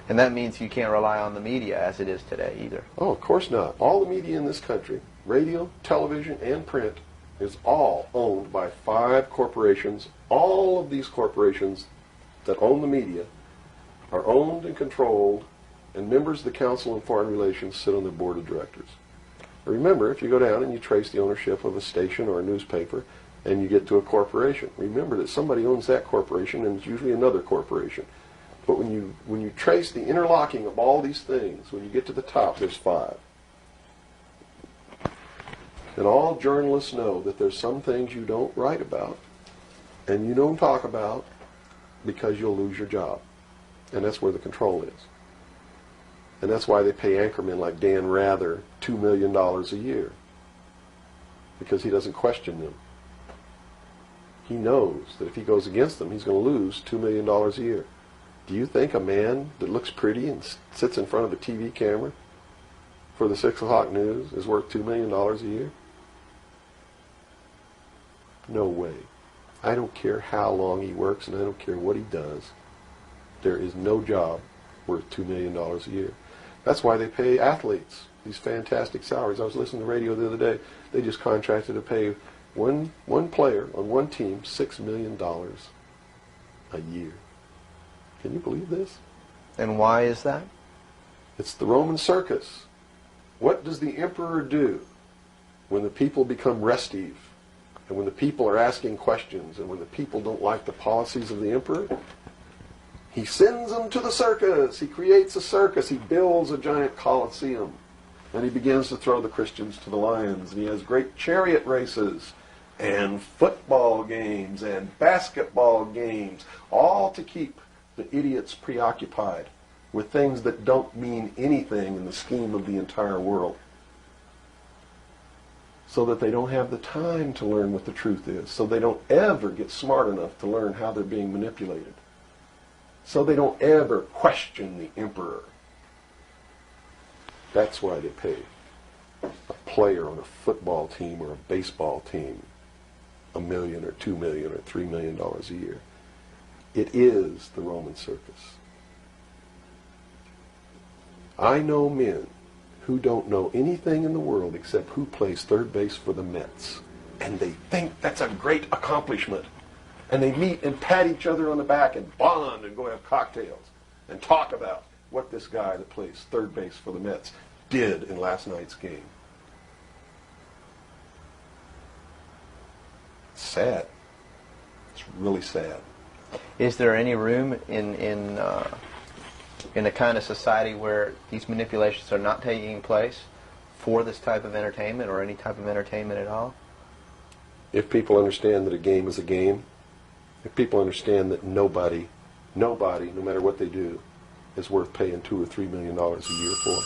And that means you can't rely on the media as it is today either. Oh, of course not. All the media in this country, radio, television, and print, is all owned by 5 corporations. All of these corporations that own the media are owned and controlled, and members of the Council on Foreign Relations sit on their board of directors. Remember, if you go down and you trace the ownership of a station or a newspaper, and you get to a corporation, remember that somebody owns that corporation, and it's usually another corporation. But when you trace the interlocking of all these things, when you get to the top, there's 5. And all journalists know that there's some things you don't write about and you don't talk about because you'll lose your job. And that's where the control is. And that's why they pay anchormen like Dan Rather $2 million a year, because he doesn't question them. He knows that if he goes against them, he's going to lose $2 million a year. Do you think a man that looks pretty and sits in front of a TV camera for the 6 o'clock news is worth $2 million a year? No way. I don't care how long he works, and I don't care what he does. There is no job worth $2 million a year. That's why they pay athletes these fantastic salaries. I was listening to the radio the other day. They just contracted to pay one player on one team $6 million a year. Can you believe this? And why is that? It's the Roman circus. What does the emperor do when the people become restive, and when the people are asking questions, and when the people don't like the policies of the emperor? He sends them to the circus. He creates a circus. He builds a giant coliseum. And he begins to throw the Christians to the lions. And he has great chariot races and football games and basketball games, all to keep the idiots preoccupied with things that don't mean anything in the scheme of the entire world, so that they don't have the time to learn what the truth is, so they don't ever get smart enough to learn how they're being manipulated, so they don't ever question the emperor. That's why they pay a player on a football team or a baseball team $1 million or $2 million or $3 million a year. It is the Roman circus. I know men who don't know anything in the world except who plays third base for the Mets. And they think that's a great accomplishment. And they meet and pat each other on the back and bond and go have cocktails and talk about what this guy that plays third base for the Mets did in last night's game. It's sad. It's really sad. Is there any room in a kind of society where these manipulations are not taking place for this type of entertainment, or any type of entertainment at all? If people understand that a game is a game, if people understand that nobody, no matter what they do, is worth paying $2 or $3 million a year for,